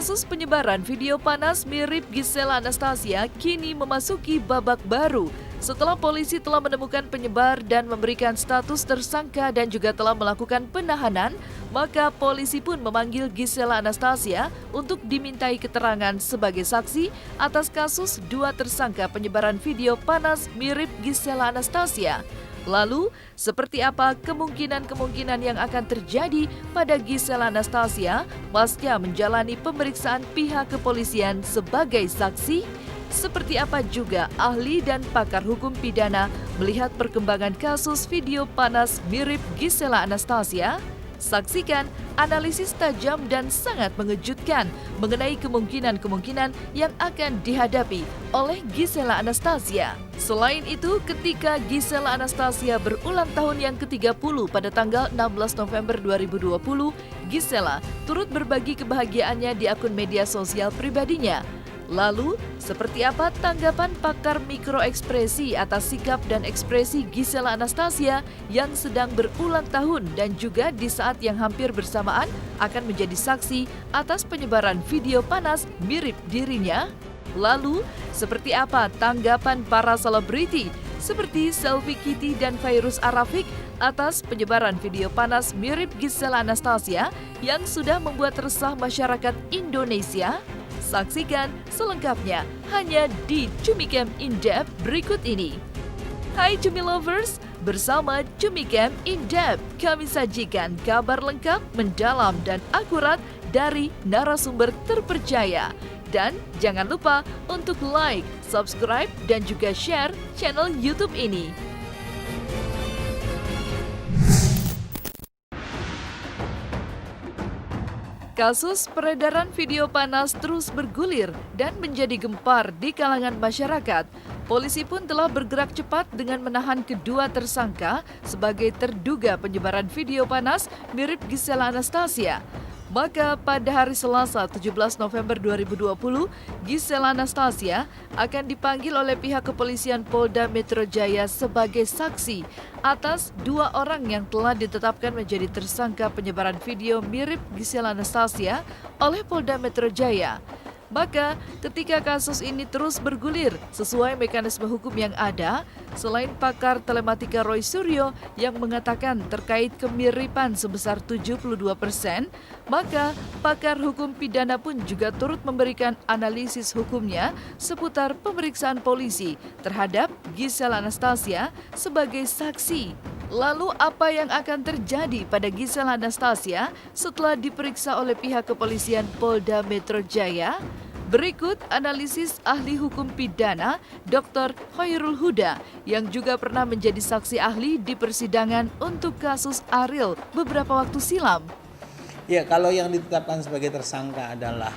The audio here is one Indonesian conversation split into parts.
Kasus penyebaran video panas mirip Gisela Anastasia kini memasuki babak baru setelah polisi telah menemukan penyebar dan memberikan status tersangka dan juga telah melakukan penahanan, maka polisi pun memanggil Gisela Anastasia untuk dimintai keterangan sebagai saksi atas kasus dua tersangka penyebaran video panas mirip Gisela Anastasia. Lalu, seperti apa kemungkinan-kemungkinan yang akan terjadi pada Gisela Anastasia pasca menjalani pemeriksaan pihak kepolisian sebagai saksi? Seperti apa juga ahli dan pakar hukum pidana melihat perkembangan kasus video panas mirip Gisela Anastasia? Saksikan analisis tajam dan sangat mengejutkan mengenai kemungkinan-kemungkinan yang akan dihadapi oleh Gisela Anastasia. Selain itu, ketika Gisela Anastasia berulang tahun yang ke-30 pada tanggal 16 November 2020, Gisela turut berbagi kebahagiaannya di akun media sosial pribadinya. Lalu, seperti apa tanggapan pakar mikroekspresi atas sikap dan ekspresi Gisela Anastasia yang sedang berulang tahun dan juga di saat yang hampir bersamaan akan menjadi saksi atas penyebaran video panas mirip dirinya? Lalu, seperti apa tanggapan para selebriti seperti Selfie Kitty dan Fairuz Arafik atas penyebaran video panas mirip Gisela Anastasia yang sudah membuat resah masyarakat Indonesia? Saksikan selengkapnya hanya di Cumi Camp In Depth berikut ini. Hai Cumi Lovers, bersama Cumi Camp In Depth kami sajikan kabar lengkap, mendalam dan akurat dari narasumber terpercaya. Dan jangan lupa untuk like, subscribe dan juga share channel YouTube ini. Kasus peredaran video panas terus bergulir dan menjadi gempar di kalangan masyarakat. Polisi pun telah bergerak cepat dengan menahan kedua tersangka sebagai terduga penyebaran video panas mirip Gisela Anastasia. Maka pada hari Selasa 17 November 2020, Gisela Anastasia akan dipanggil oleh pihak kepolisian Polda Metro Jaya sebagai saksi atas dua orang yang telah ditetapkan menjadi tersangka penyebaran video mirip Gisela Anastasia oleh Polda Metro Jaya. Maka ketika kasus ini terus bergulir sesuai mekanisme hukum yang ada, selain pakar telematika Roy Suryo yang mengatakan terkait kemiripan sebesar 72%, maka pakar hukum pidana pun juga turut memberikan analisis hukumnya seputar pemeriksaan polisi terhadap Gisela Anastasia sebagai saksi. Lalu apa yang akan terjadi pada Gisela Anastasia setelah diperiksa oleh pihak kepolisian Polda Metro Jaya? Berikut analisis ahli hukum pidana Dr. Khairul Huda yang juga pernah menjadi saksi ahli di persidangan untuk kasus Ariel beberapa waktu silam. Ya, kalau yang ditetapkan sebagai tersangka adalah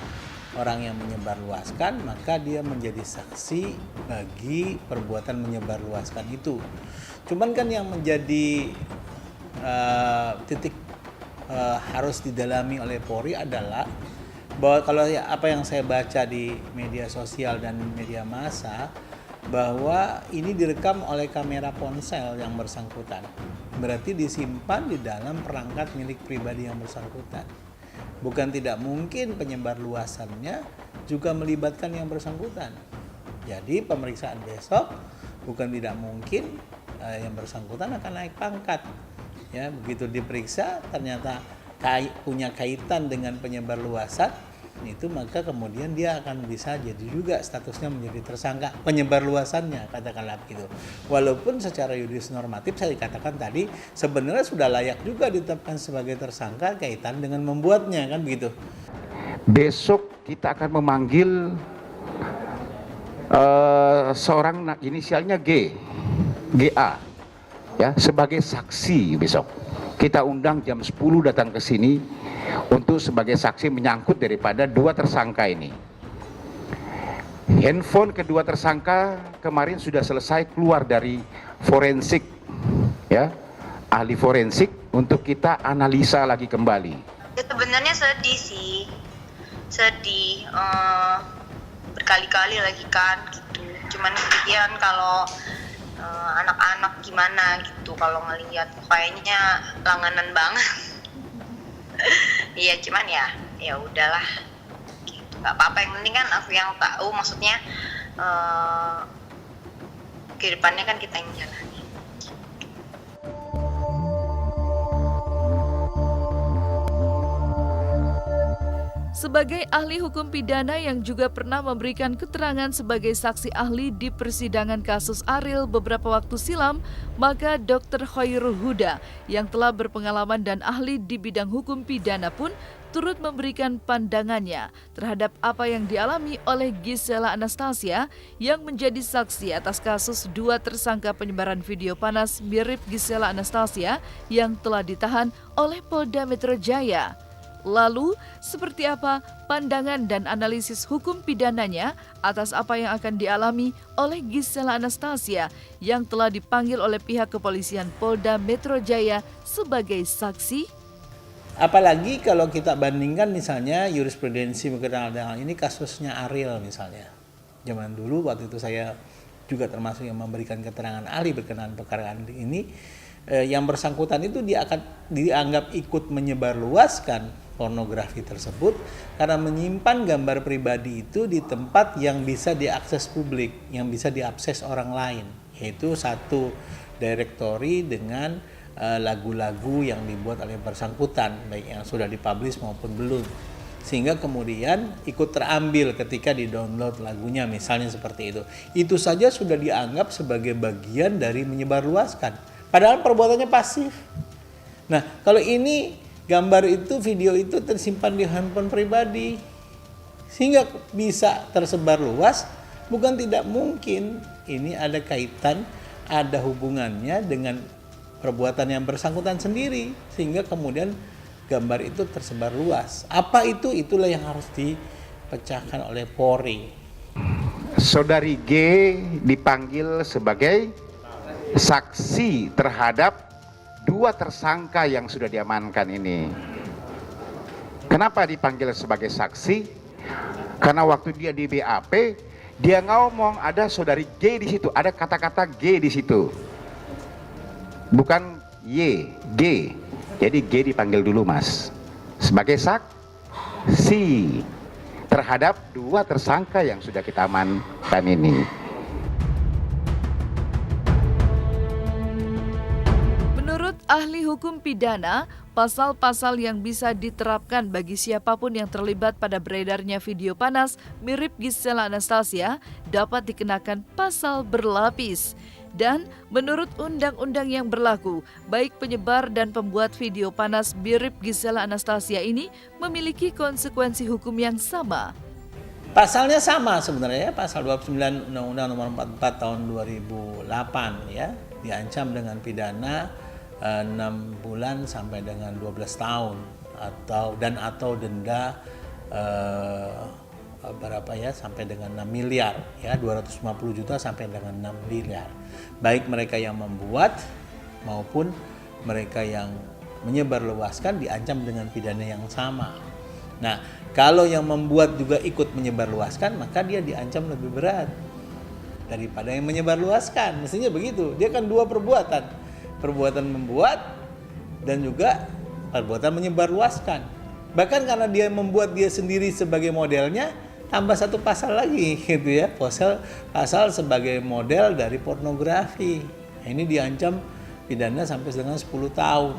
orang yang menyebarluaskan, maka dia menjadi saksi bagi perbuatan menyebarluaskan itu. Cuman kan yang menjadi titik harus didalami oleh Polri adalah bahwa kalau apa yang saya baca di media sosial dan media massa, bahwa ini direkam oleh kamera ponsel yang bersangkutan. Berarti disimpan di dalam perangkat milik pribadi yang bersangkutan. Bukan tidak mungkin penyebar luasannya juga melibatkan yang bersangkutan. Jadi pemeriksaan besok bukan tidak mungkin yang bersangkutan akan naik pangkat. Ya, begitu diperiksa ternyata punya kaitan dengan penyebar luasan itu, maka kemudian dia akan bisa jadi juga statusnya menjadi tersangka penyebar luasannya, katakanlah begitu. Walaupun secara yuridis normatif saya katakan tadi sebenarnya sudah layak juga ditetapkan sebagai tersangka kaitan dengan membuatnya, kan begitu. Besok kita akan memanggil seorang inisialnya GA ya sebagai saksi besok. Kita undang jam 10 datang ke sini untuk sebagai saksi menyangkut daripada dua tersangka ini. Handphone kedua tersangka kemarin sudah selesai keluar dari forensik, ya, ahli forensik untuk kita analisa lagi kembali. Ya, sebenarnya sedih sih, sedih berkali-kali lagi kan gitu. Cuman kemudian kalau anak-anak gimana gitu kalau ngelihat kayaknya langganan banget. Iya, cuman ya udahlah gitu. nggak apa-apa, yang penting kan aku yang tahu, maksudnya kehidupannya kan kita yang jalani. Sebagai ahli hukum pidana yang juga pernah memberikan keterangan sebagai saksi ahli di persidangan kasus Ariel beberapa waktu silam, maka Dr. Khairul Huda yang telah berpengalaman dan ahli di bidang hukum pidana pun turut memberikan pandangannya terhadap apa yang dialami oleh Gisela Anastasia yang menjadi saksi atas kasus 2 tersangka penyebaran video panas mirip Gisela Anastasia yang telah ditahan oleh Polda Metro Jaya. Lalu, seperti apa pandangan dan analisis hukum pidananya atas apa yang akan dialami oleh Gisela Anastasia yang telah dipanggil oleh pihak kepolisian Polda Metro Jaya sebagai saksi? Apalagi kalau kita bandingkan misalnya jurisprudensi berkenaan dengan ini kasusnya Ariel misalnya. Zaman dulu waktu itu saya juga termasuk yang memberikan keterangan ahli berkenaan perkara ini. Yang bersangkutan itu dia akan dianggap ikut menyebarluaskan pornografi tersebut karena menyimpan gambar pribadi itu di tempat yang bisa diakses publik, yang bisa diakses orang lain, yaitu satu directory dengan lagu-lagu yang dibuat oleh bersangkutan, baik yang sudah dipublish maupun belum, sehingga kemudian ikut terambil ketika di-download lagunya misalnya seperti itu. Itu saja sudah dianggap sebagai bagian dari menyebarluaskan. Padahal perbuatannya pasif. Nah, kalau ini gambar itu, video itu tersimpan di handphone pribadi sehingga bisa tersebar luas, bukan tidak mungkin ini ada kaitan, ada hubungannya dengan perbuatan yang bersangkutan sendiri sehingga kemudian gambar itu tersebar luas. Apa itu? Itulah yang harus dipecahkan oleh Polri. Saudari G dipanggil sebagai saksi terhadap 2 tersangka yang sudah diamankan ini. Kenapa dipanggil sebagai saksi? Karena waktu dia di BAP, dia ngomong ada saudari G di situ, ada kata-kata G di situ. Bukan Y, G. Jadi G dipanggil dulu, Mas. Sebagai saksi terhadap 2 tersangka yang sudah kita amankan ini. Menurut ahli hukum pidana, pasal-pasal yang bisa diterapkan bagi siapapun yang terlibat pada beredarnya video panas mirip Gisela Anastasia dapat dikenakan pasal berlapis. Dan menurut undang-undang yang berlaku, baik penyebar dan pembuat video panas mirip Gisela Anastasia ini memiliki konsekuensi hukum yang sama. Pasalnya sama sebenarnya, pasal 29 Undang-Undang Nomor 44 Tahun 2008 ya, diancam dengan pidana 6 bulan sampai dengan 12 tahun atau denda berapa ya, sampai dengan 6 miliar ya, 250 juta sampai dengan 6 miliar. Baik mereka yang membuat maupun mereka yang menyebarluaskan diancam dengan pidana yang sama. Nah, kalau yang membuat juga ikut menyebarluaskan, maka dia diancam lebih berat daripada yang menyebarluaskan. Mestinya begitu. Dia kan 2 perbuatan. Perbuatan membuat dan juga perbuatan menyebarluaskan. Bahkan karena dia membuat dia sendiri sebagai modelnya, tambah 1 pasal lagi gitu ya, pasal sebagai model dari pornografi. Nah, ini diancam pidana sampai dengan 10 tahun.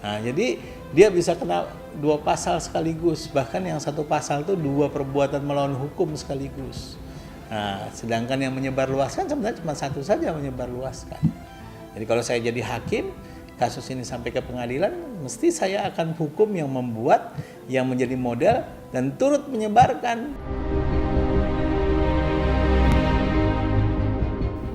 Nah, jadi dia bisa kena 2 pasal sekaligus, bahkan yang 1 pasal itu 2 perbuatan melawan hukum sekaligus. Nah, sedangkan yang menyebarluaskan sebenarnya cuma 1 saja menyebarluaskan. Jadi kalau saya jadi hakim, kasus ini sampai ke pengadilan, mesti saya akan hukum yang membuat, yang menjadi model, dan turut menyebarkan.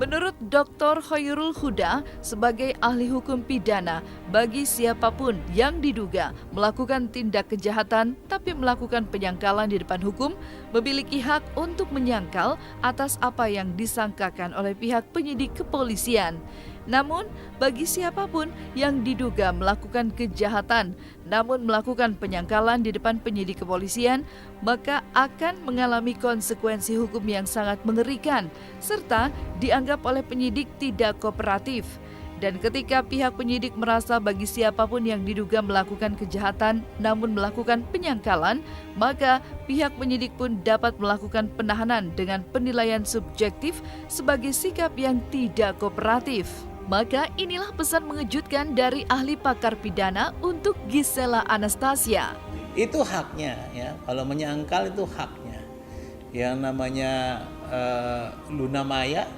Menurut Dr. Khairul Huda, sebagai ahli hukum pidana, bagi siapapun yang diduga melakukan tindak kejahatan tapi melakukan penyangkalan di depan hukum, memiliki hak untuk menyangkal atas apa yang disangkakan oleh pihak penyidik kepolisian. Namun, bagi siapapun yang diduga melakukan kejahatan namun melakukan penyangkalan di depan penyidik kepolisian, maka akan mengalami konsekuensi hukum yang sangat mengerikan serta dianggap oleh penyidik tidak kooperatif. Dan ketika pihak penyidik merasa bagi siapapun yang diduga melakukan kejahatan namun melakukan penyangkalan, maka pihak penyidik pun dapat melakukan penahanan dengan penilaian subjektif sebagai sikap yang tidak kooperatif. Maka inilah pesan mengejutkan dari ahli pakar pidana untuk Gisela Anastasia. Itu haknya ya, kalau menyangkal itu haknya. Yang namanya Luna Maya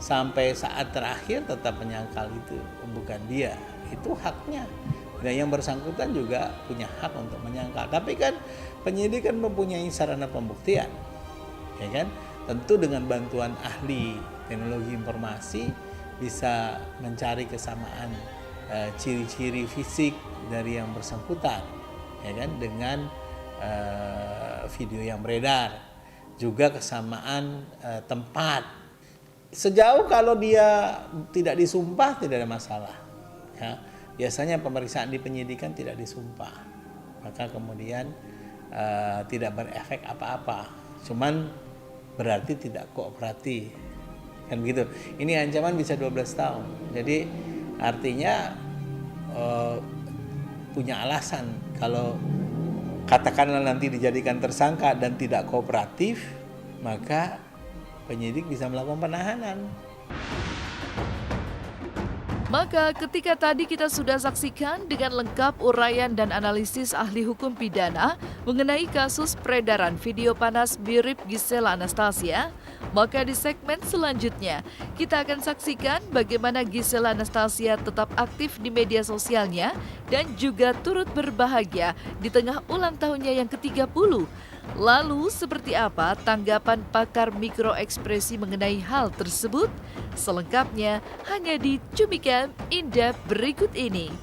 sampai saat terakhir tetap menyangkal itu, bukan dia. Itu haknya. Dan yang bersangkutan juga punya hak untuk menyangkal. Tapi kan penyidik kan mempunyai sarana pembuktian. Ya kan? Tentu dengan bantuan ahli teknologi informasi bisa mencari kesamaan ciri-ciri fisik dari yang bersangkutan, ya kan, dengan video yang beredar, juga kesamaan tempat. Sejauh kalau dia tidak disumpah tidak ada masalah. Ya, biasanya pemeriksaan di penyidikan tidak disumpah, maka kemudian tidak berefek apa-apa. Cuman berarti tidak kooperatif, kan begitu. Ini ancaman bisa 12 tahun. Jadi artinya punya alasan kalau katakanlah nanti dijadikan tersangka dan tidak kooperatif, maka penyidik bisa melakukan penahanan. Maka ketika tadi kita sudah saksikan dengan lengkap uraian dan analisis ahli hukum pidana mengenai kasus peredaran video panas mirip Gisela Anastasia, maka di segmen selanjutnya kita akan saksikan bagaimana Gisela Anastasia tetap aktif di media sosialnya dan juga turut berbahagia di tengah ulang tahunnya yang ke-30. Lalu seperti apa tanggapan pakar mikroekspresi mengenai hal tersebut? Selengkapnya hanya di Cumicam In-Depth berikut ini.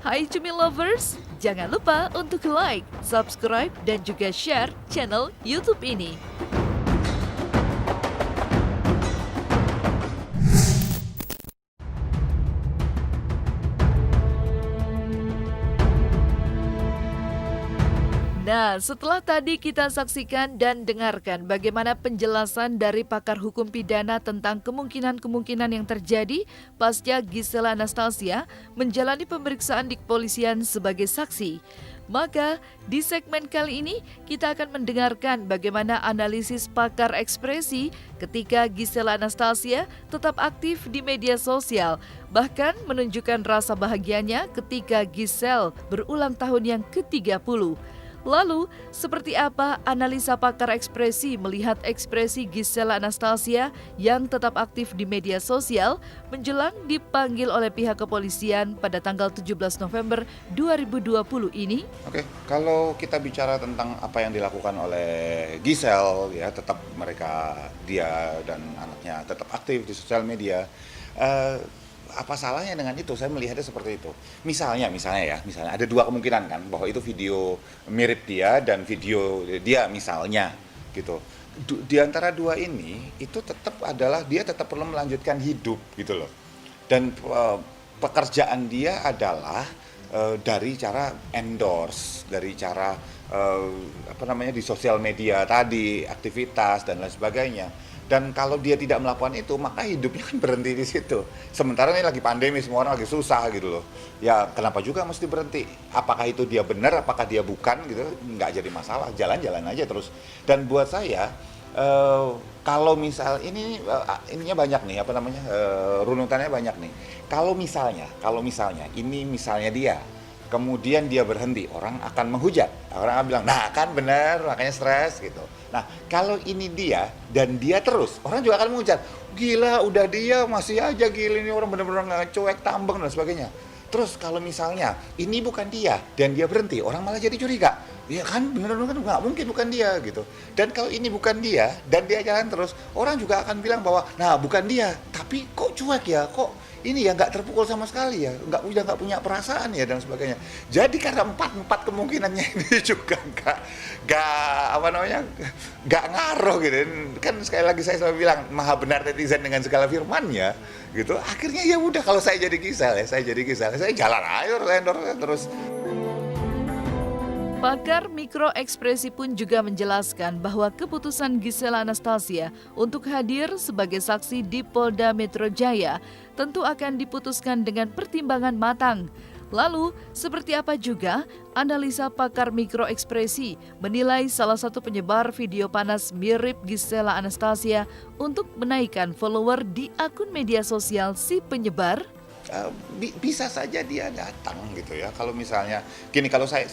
Hai Cumi Lovers, jangan lupa untuk like, subscribe, dan juga share channel YouTube ini. Nah, setelah tadi kita saksikan dan dengarkan bagaimana penjelasan dari pakar hukum pidana tentang kemungkinan-kemungkinan yang terjadi pasca Gisela Anastasia menjalani pemeriksaan di kepolisian sebagai saksi. Maka di segmen kali ini kita akan mendengarkan bagaimana analisis pakar ekspresi ketika Gisela Anastasia tetap aktif di media sosial, bahkan menunjukkan rasa bahagianya ketika Gisel berulang tahun yang ke-30. Lalu, seperti apa analisa pakar ekspresi melihat ekspresi Gisela Anastasia yang tetap aktif di media sosial menjelang dipanggil oleh pihak kepolisian pada tanggal 17 November 2020 ini? Oke, kalau kita bicara tentang apa yang dilakukan oleh Gisel, ya tetap dia dan anaknya tetap aktif di sosial media. Apa salahnya dengan itu? Saya melihatnya seperti itu. Misalnya ada dua kemungkinan kan, bahwa itu video mirip dia dan video dia misalnya gitu. Di antara dua ini itu tetap adalah dia tetap perlu melanjutkan hidup gitu loh. Dan pekerjaan dia adalah dari cara endorse, dari cara di sosial media tadi, aktivitas dan lain sebagainya. Dan kalau dia tidak melakukan itu, maka hidupnya kan berhenti di situ. Sementara ini lagi pandemi, semua orang lagi susah gitu loh. Ya kenapa juga mesti berhenti? Apakah itu dia benar, apakah dia bukan gitu? Nggak jadi masalah, jalan-jalan aja terus. Dan buat saya, kalau misal ininya banyak nih, runutannya banyak nih. Kalau misalnya ini misalnya dia, kemudian dia berhenti, orang akan menghujat. Orang akan bilang, nah kan benar, makanya stres gitu. Nah, kalau ini dia dan dia terus, orang juga akan menghujat. Gila, udah dia masih aja gila, ini orang benar-benar nggak cuek, tambeng dan sebagainya. Terus kalau misalnya ini bukan dia dan dia berhenti, orang malah jadi curiga. Ya kan, benar-benar nggak mungkin bukan dia gitu. Dan kalau ini bukan dia dan dia jalan terus, orang juga akan bilang bahwa, nah bukan dia, tapi kok cuek ya, kok ini ya nggak terpukul sama sekali ya, udah nggak punya perasaan ya dan sebagainya. Jadi karena empat kemungkinannya ini juga nggak ngaruh gitu. Kan sekali lagi saya selalu bilang maha benar netizen dengan segala firman-Nya gitu. Akhirnya ya udah, kalau saya jadi Gisel, saya jalan aja terus. Pakar mikroekspresi pun juga menjelaskan bahwa keputusan Gisela Anastasia untuk hadir sebagai saksi di Polda Metro Jaya tentu akan diputuskan dengan pertimbangan matang. Lalu, seperti apa juga analisa pakar mikroekspresi menilai salah satu penyebar video panas mirip Gisela Anastasia untuk menaikkan follower di akun media sosial si penyebar? Bisa saja dia datang gitu ya. Kalau misalnya gini, kalau saya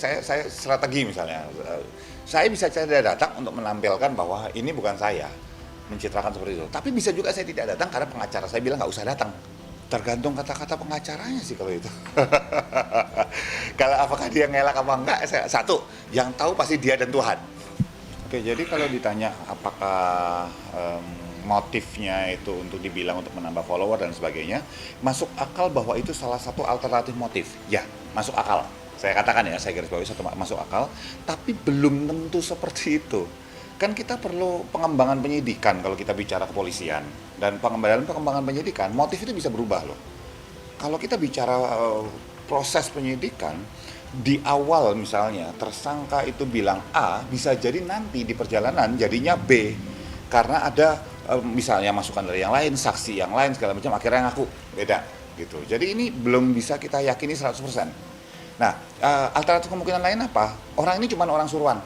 strategi misalnya, saya bisa saja datang untuk menampilkan bahwa ini bukan saya, mencitrakan seperti itu. Tapi bisa juga saya tidak datang karena pengacara saya bilang nggak usah datang. Tergantung kata-kata pengacaranya sih kalau itu. Kalau apakah dia ngelak apa enggak, satu yang tahu pasti dia dan Tuhan. Oke, jadi kalau ditanya apakah motifnya itu untuk dibilang untuk menambah follower dan sebagainya, masuk akal bahwa itu salah satu alternatif motif. Ya, masuk akal. Saya katakan ya, saya garis bawahi satu masuk akal, tapi belum tentu seperti itu. Kan kita perlu pengembangan penyidikan kalau kita bicara kepolisian. Dan dalam pengembangan penyidikan, motif itu bisa berubah loh. Kalau kita bicara proses penyidikan, di awal misalnya tersangka itu bilang A, bisa jadi nanti di perjalanan jadinya B. Karena ada misalnya masukan dari yang lain, saksi yang lain, segala macam, akhirnya ngaku beda gitu. Jadi ini belum bisa kita yakini 100%. Nah, alternatif kemungkinan lain apa? Orang ini cuma orang suruhan.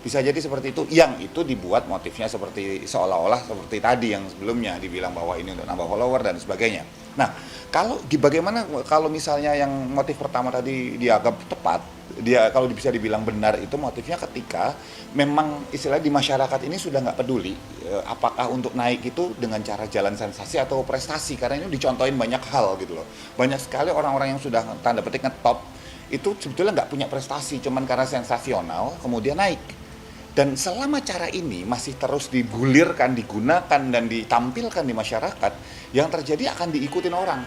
Bisa jadi seperti itu, yang itu dibuat motifnya seperti seolah-olah seperti tadi yang sebelumnya dibilang bahwa ini untuk nambah follower dan sebagainya. Nah, bagaimana kalau misalnya yang motif pertama tadi dianggap tepat, dia kalau bisa dibilang benar itu motifnya ketika memang istilah di masyarakat ini sudah nggak peduli apakah untuk naik itu dengan cara jalan sensasi atau prestasi, karena ini dicontohin banyak hal gitu loh. Banyak sekali orang-orang yang sudah tanda petik ngetop itu sebetulnya nggak punya prestasi, cuman karena sensasional kemudian naik. Dan selama cara ini masih terus digulirkan, digunakan, dan ditampilkan di masyarakat, yang terjadi akan diikutin orang.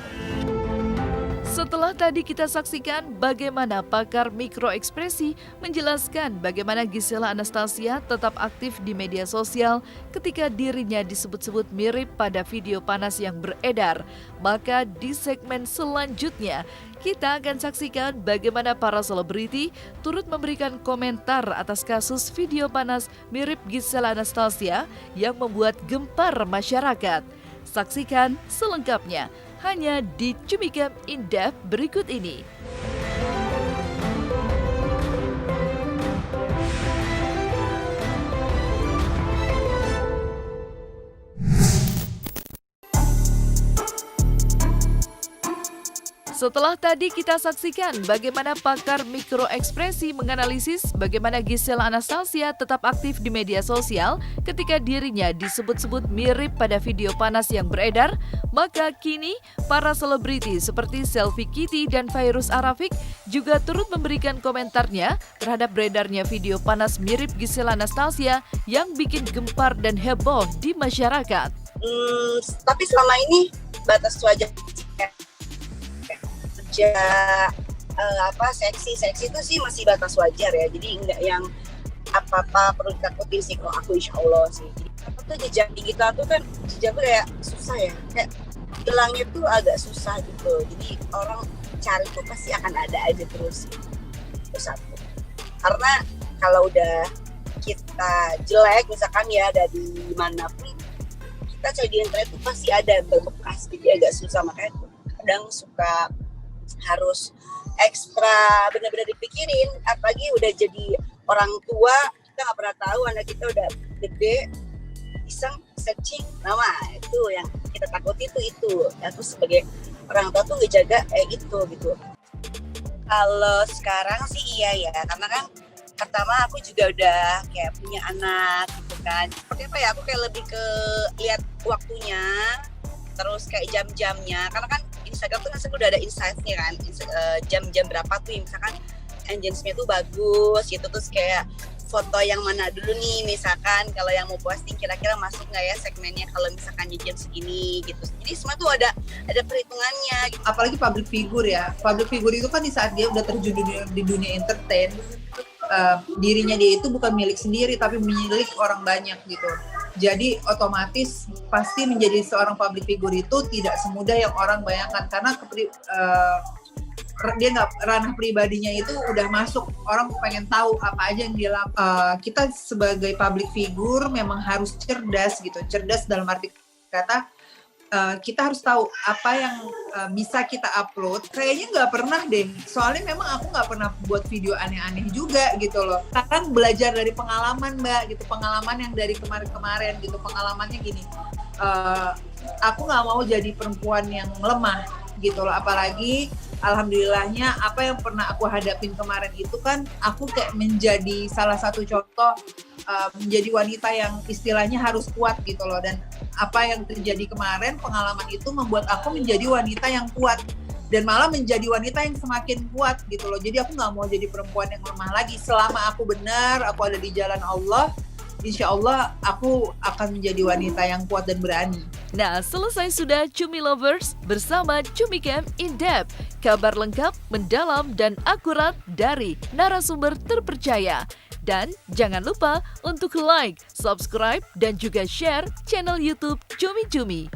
Setelah tadi kita saksikan bagaimana pakar mikroekspresi menjelaskan bagaimana Gisela Anastasia tetap aktif di media sosial ketika dirinya disebut-sebut mirip pada video panas yang beredar. Maka di segmen selanjutnya kita akan saksikan bagaimana para selebriti turut memberikan komentar atas kasus video panas mirip Gisela Anastasia yang membuat gempar masyarakat. Saksikan selengkapnya hanya di Cumikam In-Depth berikut ini. Setelah tadi kita saksikan bagaimana pakar mikroekspresi menganalisis bagaimana Gisela Anastasia tetap aktif di media sosial ketika dirinya disebut-sebut mirip pada video panas yang beredar, maka kini para selebriti seperti Selfie Kitty dan Fairuz Arafik juga turut memberikan komentarnya terhadap beredarnya video panas mirip Gisela Anastasia yang bikin gempar dan heboh di masyarakat. Tapi selama ini batas wajah seksi itu sih masih batas wajar ya, jadi enggak yang apa-apa perlu ditakutin sih kalau aku, insya Allah sih. Jadi apa tuh jejak digital tuh kan jejak tuh kayak susah ya, kayak hilangnya tuh agak susah gitu, jadi orang cari tuh pasti akan ada aja terus. Itu satu, karena kalau udah kita jelek misalkan ya dari manapun kita cari di internet tuh pasti ada berbekas, jadi agak susah. Makanya kadang suka harus ekstra benar-benar dipikirin, apalagi udah jadi orang tua, kita nggak pernah tahu anak kita udah gede, iseng searching nama itu yang kita takuti itu. Aku sebagai orang tua tuh ngejaga gitu. Kalau sekarang sih iya ya, karena kan pertama aku juga udah kayak punya anak gitu kan. Seperti apa ya, aku kayak lebih ke lihat waktunya, terus kayak jam-jamnya, karena kan Instagram tuh kan udah ada insight-nya kan, jam-jam berapa tuh misalkan engagement-nya tuh bagus gitu, terus kayak foto yang mana dulu nih misalkan, kalau yang mau posting kira-kira masuk nggak ya segmennya kalau misalkan di jam segini gitu. Jadi semua tuh ada perhitungannya gitu. Apalagi public figure ya, public figure itu kan di saat dia udah terjun di dunia entertain, dirinya dia itu bukan milik sendiri tapi milik orang banyak gitu. Jadi otomatis pasti menjadi seorang public figure itu tidak semudah yang orang bayangkan, karena ranah pribadinya itu udah masuk, orang pengen tahu apa aja yang dia lakukan. Kita sebagai public figure memang harus cerdas gitu, cerdas dalam arti kata kita harus tahu apa yang bisa kita upload. Kayaknya nggak pernah deh, soalnya memang aku nggak pernah buat video aneh-aneh juga gitu loh. Kan belajar dari pengalaman Mbak gitu, pengalaman yang dari kemarin-kemarin gitu. Pengalamannya gini, aku nggak mau jadi perempuan yang lemah gitu loh, apalagi alhamdulillahnya apa yang pernah aku hadapin kemarin itu kan aku kayak menjadi salah satu contoh menjadi wanita yang istilahnya harus kuat gitu loh. Dan apa yang terjadi kemarin, pengalaman itu membuat aku menjadi wanita yang kuat dan malah menjadi wanita yang semakin kuat gitu loh. Jadi aku nggak mau jadi perempuan yang lemah lagi. Selama aku benar, aku ada di jalan Allah, insya Allah aku akan menjadi wanita yang kuat dan berani. Nah, selesai sudah Cumi Lovers bersama Cumi Camp In Depth. Kabar lengkap, mendalam, dan akurat dari narasumber terpercaya. Dan jangan lupa untuk like, subscribe, dan juga share channel YouTube Cumi Cumi.